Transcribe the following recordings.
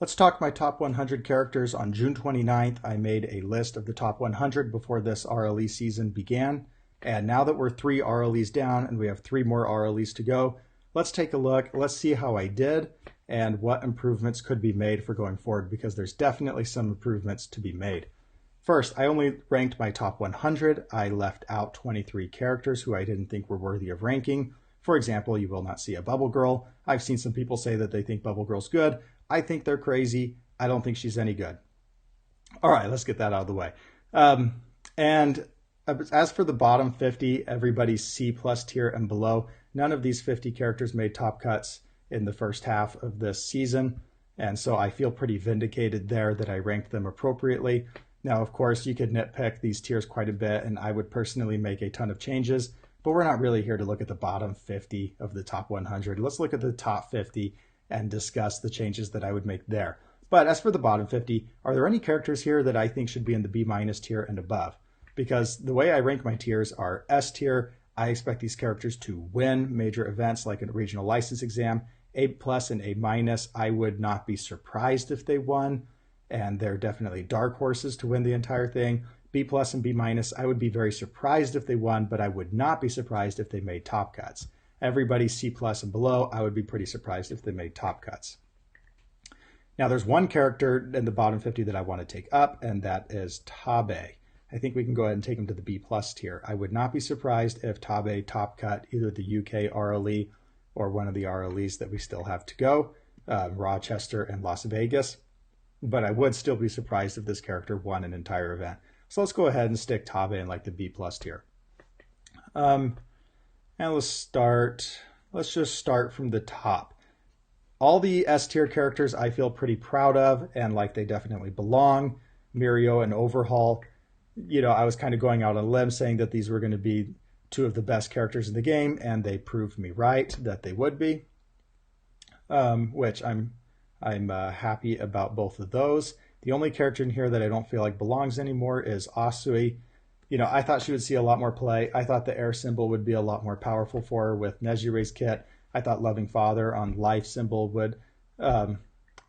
Let's talk my top 100 characters. On June 29th, I made a list of the top 100 before this RLE season began. And now that we're 3 RLEs down and we have 3 more RLEs to go, let's take a look. Let's see how I did and what improvements could be made for going forward, because there's definitely some improvements to be made. First, I only ranked my top 100. I left out 23 characters who I didn't think were worthy of ranking. For example, you will not see a Bubble Girl. I've seen some people say that they think Bubble Girl's good. I think they're crazy. I don't think she's any good. All right, let's get that out of the way. And as for the bottom 50, everybody's C+ tier and below. None of these 50 characters made top cuts in the first half of this season. And so I feel pretty vindicated there that I ranked them appropriately. Now, of course, you could nitpick these tiers quite a bit, and I would personally make a ton of changes, but we're not really here to look at the bottom 50 of the top 100. Let's look at the top 50 and discuss the changes that I would make there. But as for the bottom 50, are there any characters here that I think should be in the B- tier and above? Because the way I rank my tiers are S tier. I expect these characters to win major events like a regional license exam. A+ and A-, I would not be surprised if they won, and they're definitely dark horses to win the entire thing. B+ and B-, I would be very surprised if they won, but I would not be surprised if they made top cuts. Everybody C+ and below, I would be pretty surprised if they made top cuts. Now, there's one character in the bottom 50 that I want to take up, and that is Tabe. I think we can go ahead and take him to the B+ tier. I would not be surprised if Tabe top cut either the UK RLE or one of the RLEs that we still have to go, Rochester and Las Vegas. But I would still be surprised if this character won an entire event. So let's go ahead and stick Tabe in like the B+ tier. And let's just start from the top. All the S tier characters I feel pretty proud of and like they definitely belong. Mirio and Overhaul. You know, I was kind of going out on a limb saying that these were going to be 2 of the best characters in the game, and they proved me right that they would be, which I'm happy about both of those. The only character in here that I don't feel like belongs anymore is Asui. You know, I thought she would see a lot more play. I thought the air symbol would be a lot more powerful for her with Nejire's kit. I thought Loving Father on life symbol would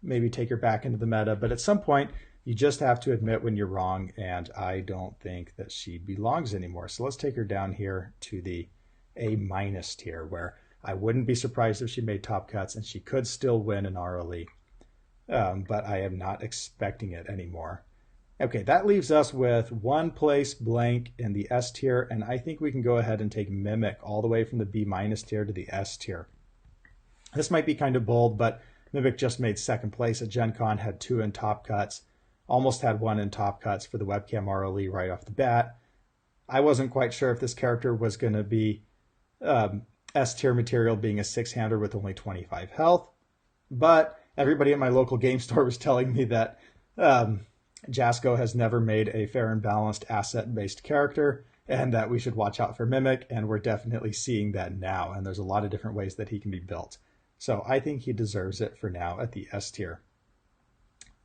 maybe take her back into the meta. But at some point, you just have to admit when you're wrong, and I don't think that she belongs anymore. So let's take her down here to the A- tier, where I wouldn't be surprised if she made top cuts, and she could still win an RLE. But I am not expecting it anymore. Okay, that leaves us with 1 place blank in the S tier, and I think we can go ahead and take Mimic all the way from the B- tier to the S tier. This might be kind of bold, but Mimic just made 2nd place at Gen Con, had 2 in top cuts, almost had 1 in top cuts for the webcam RLE right off the bat. I wasn't quite sure if this character was going to be S tier material, being a 6-hander with only 25 health, but everybody at my local game store was telling me that Jasco has never made a fair and balanced asset-based character, and that we should watch out for Mimic, and we're definitely seeing that now, and there's a lot of different ways that he can be built. So I think he deserves it for now at the S tier.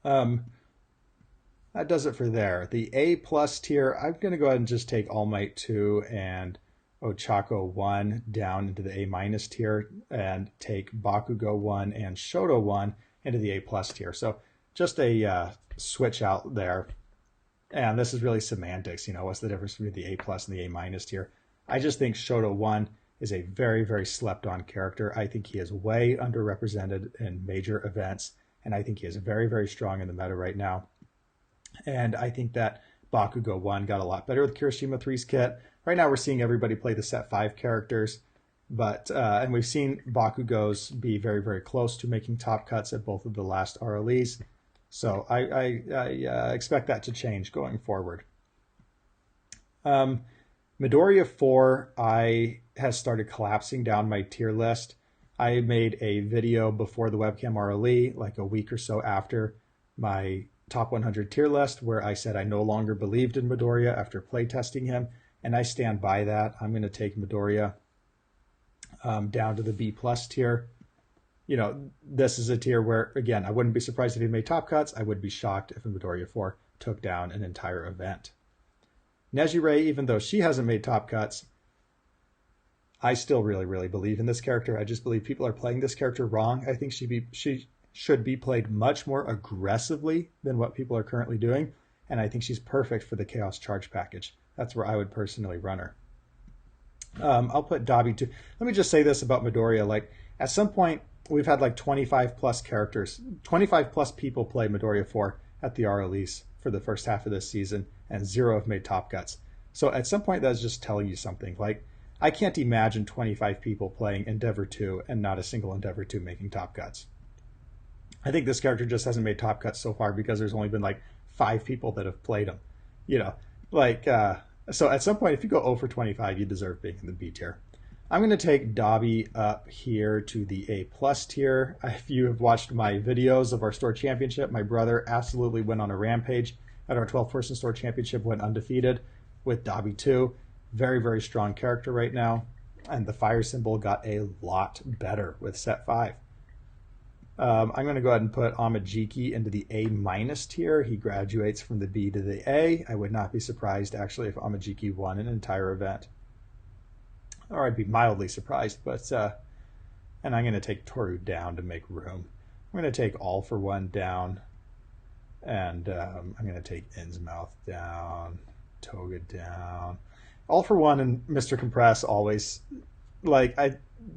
That does it for there. The A+ tier, I'm going to go ahead and just take All Might 2 and Ochako 1 down into the A- tier, and take Bakugo 1 and Shoto 1 into the A+ tier. So just a switch out there. And this is really semantics. You know, what's the difference between the A+ and the A- tier? I just think Shoto 1 is a very, very slept on character. I think he is way underrepresented in major events, and I think he is very, very strong in the meta right now. And I think that Bakugo 1 got a lot better with Kirishima 3's kit. Right now we're seeing everybody play the set 5 characters, but and we've seen Bakugos be very, very close to making top cuts at both of the last RLEs. So I expect that to change going forward. Midoriya 4, has started collapsing down my tier list. I made a video before the webcam RLE, like a week or so after my top 100 tier list, where I said I no longer believed in Midoriya after playtesting him, and I stand by that. I'm going to take Midoriya down to the B+ tier. You know, this is a tier where, again, I wouldn't be surprised if he made top cuts. I would be shocked if a Midoriya 4 took down an entire event. Nejire, even though she hasn't made top cuts, I still really, really believe in this character. I just believe people are playing this character wrong. I think should be played much more aggressively than what people are currently doing. And I think she's perfect for the Chaos Charge package. That's where I would personally run her. I'll put Dobby too. Let me just say this about Midoriya. Like, at some point, we've had like 25 plus characters, 25 plus people play Midoriya 4 at the RLEs for the first half of this season, and 0 have made top cuts. So at some point, that's just telling you something. Like, I can't imagine 25 people playing Endeavor 2 and not a single Endeavor 2 making top cuts. I think this character just hasn't made top cuts so far because there's only been like 5 people that have played him. You know, like, so at some point, if you go 0 for 25, you deserve being in the B tier. I'm going to take Dobby up here to the A+ tier. If you have watched my videos of our store championship, my brother absolutely went on a rampage at our 12-person store championship, went undefeated with Dobby 2. Very, very strong character right now. And the fire symbol got a lot better with set 5. I'm going to go ahead and put Amajiki into the A- tier. He graduates from the B to the A. I would not be surprised, actually, if Amajiki won an entire event. Or I'd be mildly surprised, but... and I'm going to take Toru down to make room. I'm going to take All For One down. And I'm going to take Innsmouth down. Toga down. All For One and Mr. Compress always... Like,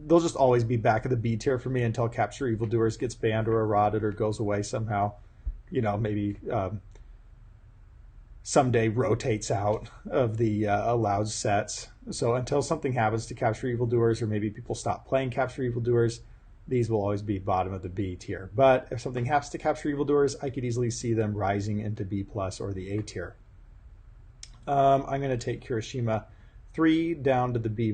they'll just always be back of the B tier for me until Capture Evildoers gets banned or eroded or goes away somehow. You know, maybe someday rotates out of the allowed sets. So until something happens to Capture Evildoers, or maybe people stop playing Capture Evildoers, these will always be bottom of the B tier. But if something happens to Capture Evildoers, I could easily see them rising into B+ or the A tier. I'm going to take Kirishima 3 down to the B-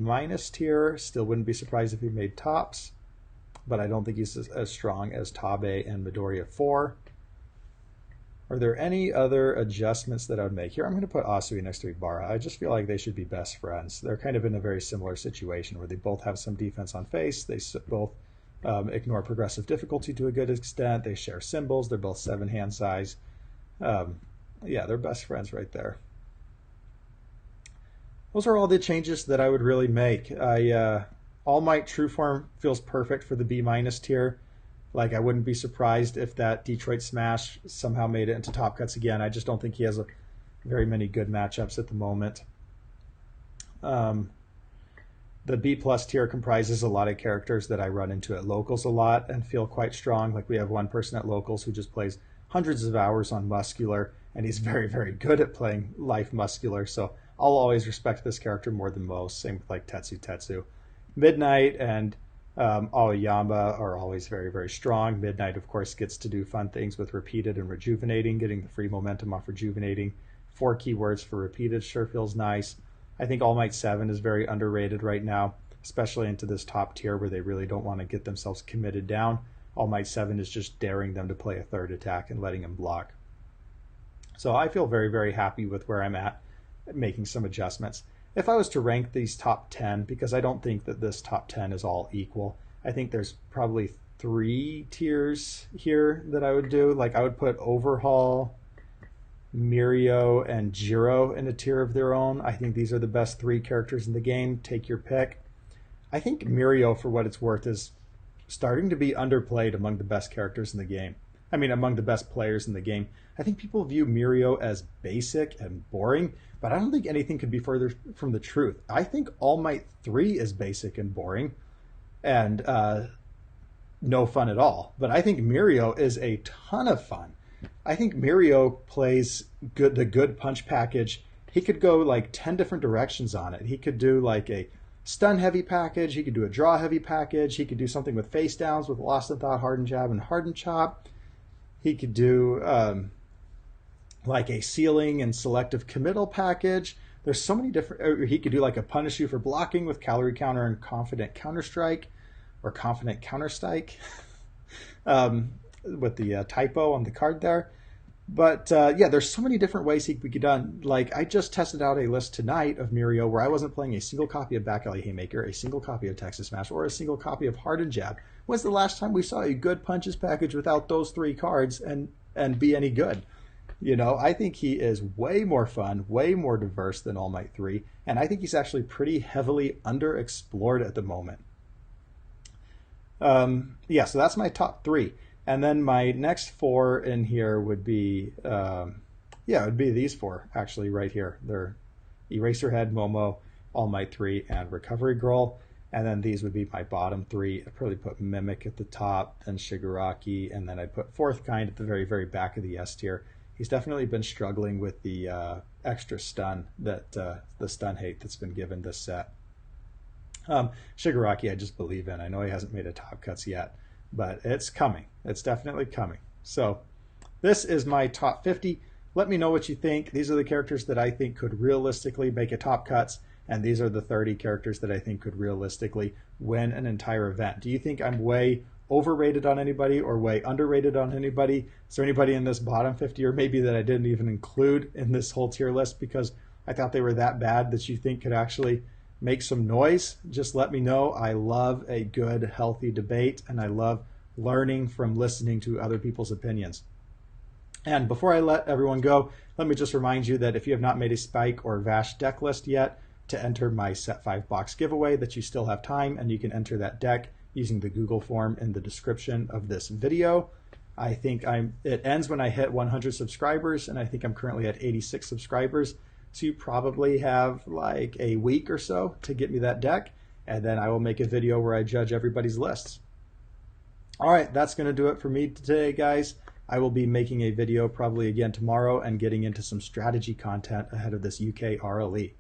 tier. Still wouldn't be surprised if he made tops, but I don't think he's as strong as Tabe and Midoriya 4. Are there any other adjustments that I would make? Here, I'm going to put Asui next to Ibarra. I just feel like they should be best friends. They're kind of in a very similar situation where they both have some defense on face. They both ignore progressive difficulty to a good extent. They share symbols. They're both 7 hand size. Yeah, they're best friends right there. Those are all the changes that I would really make. All Might True Form feels perfect for the B- tier. Like, I wouldn't be surprised if that Detroit Smash somehow made it into top cuts again. I just don't think he has very many good matchups at the moment. The B+ tier comprises a lot of characters that I run into at locals a lot and feel quite strong. Like, we have one person at locals who just plays hundreds of hours on Muscular, and he's very, very good at playing Life Muscular. So I'll always respect this character more than most. Same with like Tetsu. Midnight and Aoyama are always very, very strong. Midnight, of course, gets to do fun things with Repeated and Rejuvenating, getting the free momentum off Rejuvenating. 4 keywords for Repeated sure feels nice. I think All Might 7 is very underrated right now, especially into this top tier where they really don't want to get themselves committed down. All Might 7 is just daring them to play a third attack and letting them block. So I feel very, very happy with where I'm at, making some adjustments. If I was to rank these top 10, because I don't think that this top 10 is all equal, I think there's probably 3 tiers here that I would do. Like, I would put Overhaul, Mirio, and Jiro in a tier of their own. I think these are the best 3 characters in the game. Take your pick. I think Mirio, for what it's worth, is starting to be underplayed among the best characters in the game. I mean, among the best players in the game. I think people view Mirio as basic and boring, but I don't think anything could be further from the truth. I think All Might 3 is basic and boring and no fun at all. But I think Mirio is a ton of fun. I think Mirio plays the good punch package. He could go like 10 different directions on it. He could do like a stun heavy package. He could do a draw heavy package. He could do something with face downs with Lost in Thought, Hardened Jab, and Hardened Chop. He could do like a ceiling and selective committal package. There's so many different... he could do like a punish you for blocking with calorie counter and confident counter strike, or confident counter strike with the typo on the card there. But yeah, there's so many different ways he could be done. Like, I just tested out a list tonight of Mirio where I wasn't playing a single copy of Back Alley Haymaker, a single copy of Texas Smash, or a single copy of Hardened Jab. When's the last time we saw a good punches package without those 3 cards and be any good? You know, I think he is way more fun, way more diverse than All Might 3, and I think he's actually pretty heavily underexplored at the moment. Yeah, so that's my top 3. And then my next 4 in here would be, yeah, it would be these 4 actually right here. They're Eraserhead, Momo, All Might 3, and Recovery Girl. And then these would be my bottom 3. I'd probably put Mimic at the top, then Shigaraki, and then I put Fourth Kind at the very, very back of the S tier. He's definitely been struggling with the extra stun, that the stun hate that's been given this set. Shigaraki I just believe in. I know he hasn't made a top cuts yet, but it's coming. It's definitely coming. So this is my top 50. Let me know what you think. These are the characters that I think could realistically make a top cuts, and these are the 30 characters that I think could realistically win an entire event. Do you think I'm way overrated on anybody or way underrated on anybody? Is there anybody in this bottom 50 or maybe that I didn't even include in this whole tier list because I thought they were that bad that you think could actually make some noise? Just let me know. I love a good, healthy debate, and I love learning from listening to other people's opinions. And before I let everyone go, let me just remind you that if you have not made a Spike or Vash deck list yet, to enter my Set 5 box giveaway, that you still have time, and you can enter that deck using the Google form in the description of this video. I think it ends when I hit 100 subscribers, and I think I'm currently at 86 subscribers. So you probably have like a week or so to get me that deck, and then I will make a video where I judge everybody's lists. All right, that's going to do it for me today, guys. I will be making a video probably again tomorrow and getting into some strategy content ahead of this UK RLE.